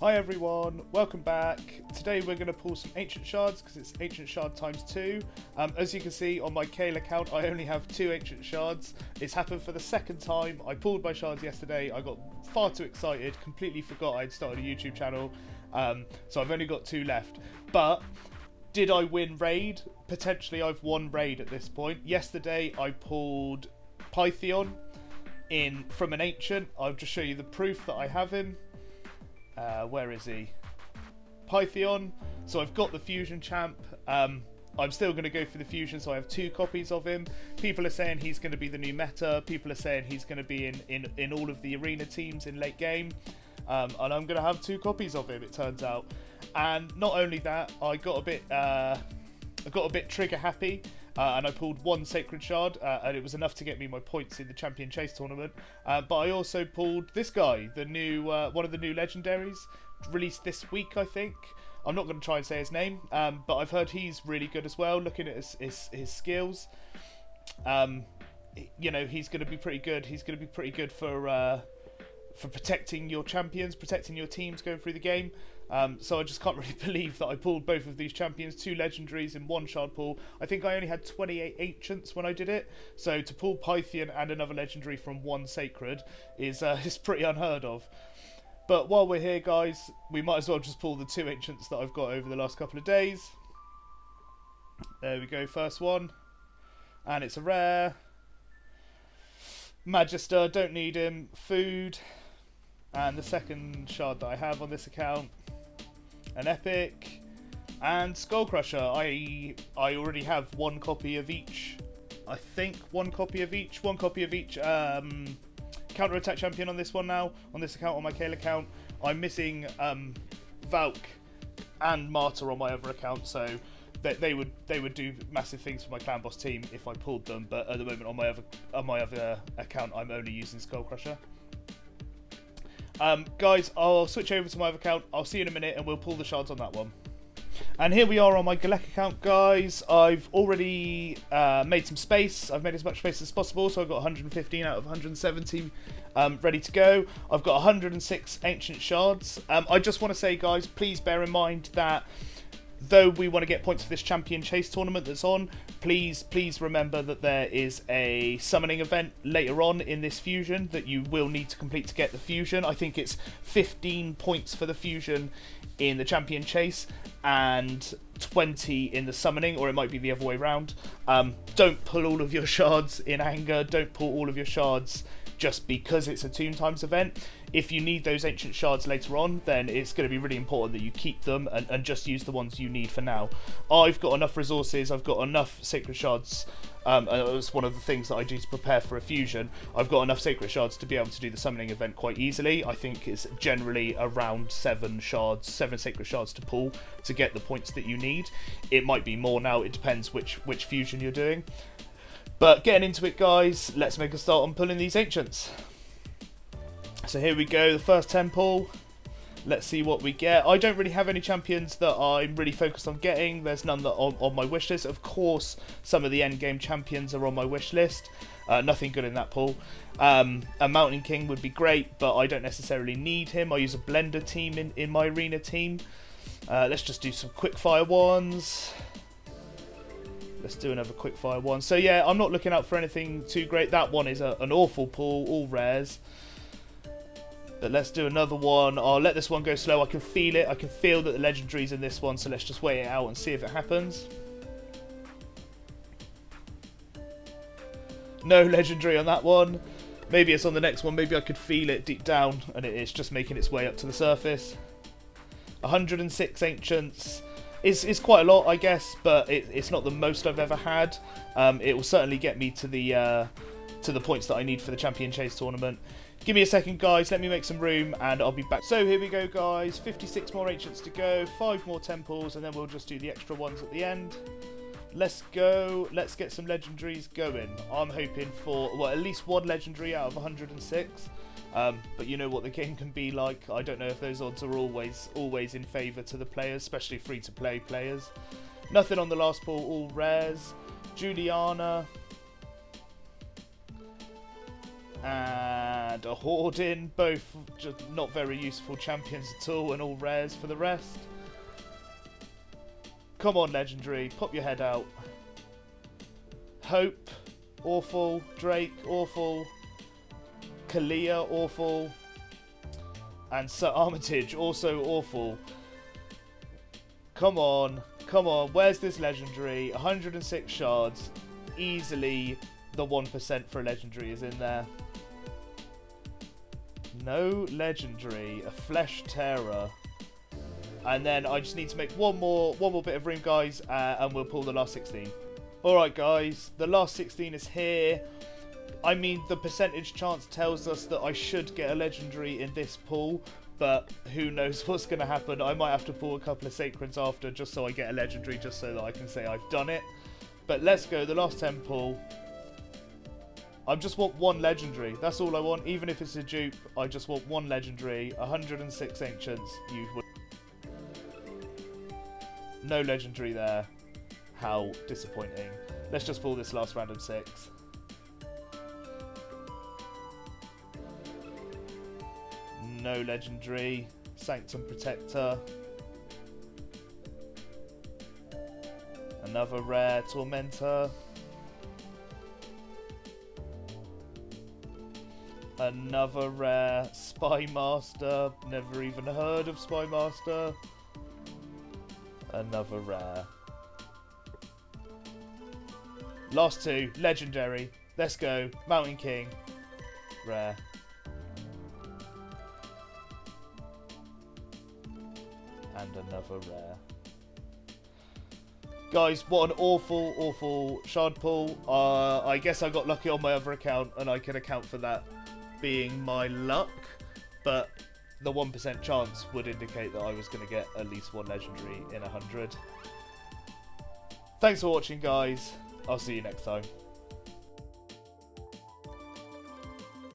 Hi everyone, welcome back. Today we're going to pull some Ancient Shards because it's Ancient Shard times 2. As you can see on my Kale account I only have 2 Ancient Shards. It's happened for the second time. I pulled my shards yesterday, I got far too excited, completely forgot I'd started a YouTube channel. So I've only got 2 left. But did I win Raid? Potentially I've won Raid at this point. Yesterday I pulled Pythion from an Ancient. I'll just show you the proof that I have him. Where is he? Pythion. So I've got the Fusion Champ. I'm still going to go for the Fusion, so I have 2 copies of him. People are saying he's going to be the new meta. People are saying he's going to be in all of the arena teams in late game. And I'm going to have 2 copies of him, it turns out. And not only that, I got a bit trigger happy. And I pulled 1 Sacred Shard, and it was enough to get me my points in the Champion Chase tournament. But I also pulled this guy, the new one of the new legendaries, released this week, I think. I'm not going to try and say his name, but I've heard he's really good as well. Looking at his skills, you know, he's going to be pretty good. He's going to be pretty good for protecting your champions, protecting your teams going through the game. So I just can't really believe that I pulled both of these champions, 2 legendaries in 1 shard pull. I think I only had 28 ancients when I did it, so to pull Pythion and another legendary from 1 sacred is pretty unheard of. But while we're here, guys, we might as well just pull the 2 ancients that I've got over the last couple of days. There we go, first one, and it's a rare. Magister, don't need him. Food. And the second shard that I have on this account, an epic, and Skullcrusher. I already have 1 copy of each. I think 1 copy of each. 1 copy of each counter attack champion on this one now. On this account, on my Kale account, I'm missing Valk and Martyr on my other account, so they would do massive things for my clan boss team if I pulled them. But at the moment on my other account, I'm only using Skullcrusher. Guys, I'll switch over to my other account. I'll see you in a minute and we'll pull the shards on that one. And here we are on my Galek account, guys. I've already made some space. I've made as much space as possible, so I've got 115 out of 170 ready to go. I've got 106 ancient shards. I just want to say, guys, please bear in mind that though we want to get points for this Champion Chase tournament that's on, please remember that there is a summoning event later on in this fusion that you will need to complete to get the fusion. I think it's 15 points for the fusion in the Champion Chase and 20 in the summoning, or it might be the other way around. Don't pull all of your shards in anger. Don't pull all of your shards just because it's a Tomb Times event. If you need those ancient shards later on, then it's going to be really important that you keep them and just use the ones you need for now. I've got enough resources, I've got enough sacred shards, and it's one of the things that I do to prepare for a fusion. I've got enough sacred shards to be able to do the summoning event quite easily. I think it's generally around 7 sacred shards to pull to get the points that you need. It might be more now, it depends which fusion you're doing. But getting into it, guys, let's make a start on pulling these ancients. So here we go, the first 10 pull. Let's see what we get. I don't really have any champions that I'm really focused on getting. There's none that are on my wish list. Of course, some of the endgame champions are on my wish list. Nothing good in that pull. A Mountain King would be great, but I don't necessarily need him. I use a blender team in my arena team. Let's just do some quickfire ones. Let's do another quickfire one. So yeah, I'm not looking out for anything too great. That one is an awful pull, all rares. But let's do another one. I'll let this one go slow. I can feel it. I can feel that the legendary's in this one, so let's just wait it out and see if it happens. No legendary on that one. Maybe it's on the next one. Maybe I could feel it deep down and it's just making its way up to the surface. 106 ancients. Is quite a lot, I guess, but it's not the most I've ever had. It will certainly get me to the points that I need for the Champion Chase tournament. Give me a second, guys. Let me make some room, and I'll be back. So here we go, guys. 56 more ancients to go, 5 more temples, and then we'll just do the extra ones at the end. Let's go. Let's get some legendaries going. I'm hoping for, well, at least 1 legendary out of 106. But you know what the game can be like. I don't know if those odds are always in favour to the players, especially free-to-play players. Nothing on the last pull, all rares. Juliana. And And a Hordin, both just not very useful champions at all, and all rares for the rest. Come on, Legendary, pop your head out. Hope, awful. Drake, awful. Kalia, awful. And Sir Armitage, also awful. Come on, come on, where's this Legendary? 106 shards, easily the 1% for a Legendary is in there. No Legendary, a Flesh Terror. And then I just need to make one more bit of room, guys, and we'll pull the last 16. Alright, guys, the last 16 is here. I mean, the percentage chance tells us that I should get a Legendary in this pull, but who knows what's going to happen. I might have to pull a couple of Sacreds after just so I get a Legendary, just so that I can say I've done it. But let's go, the last 10 pull. I just want one Legendary. That's all I want. Even if it's a dupe, I just want one Legendary. 106 Ancients. You would. No Legendary there. How disappointing. Let's just pull this last random 6. No Legendary. Sanctum Protector. Another rare Tormentor. Another rare Spy Master. Never even heard of Spy Master. Another rare. Last 2. Legendary. Let's go. Mountain King. Rare. And another rare. Guys, what an awful shard pull. I guess I got lucky on my other account, and I can account for that being my luck, but the 1% chance would indicate that I was going to get at least one Legendary in 100. Thanks for watching, guys. I'll see you next time.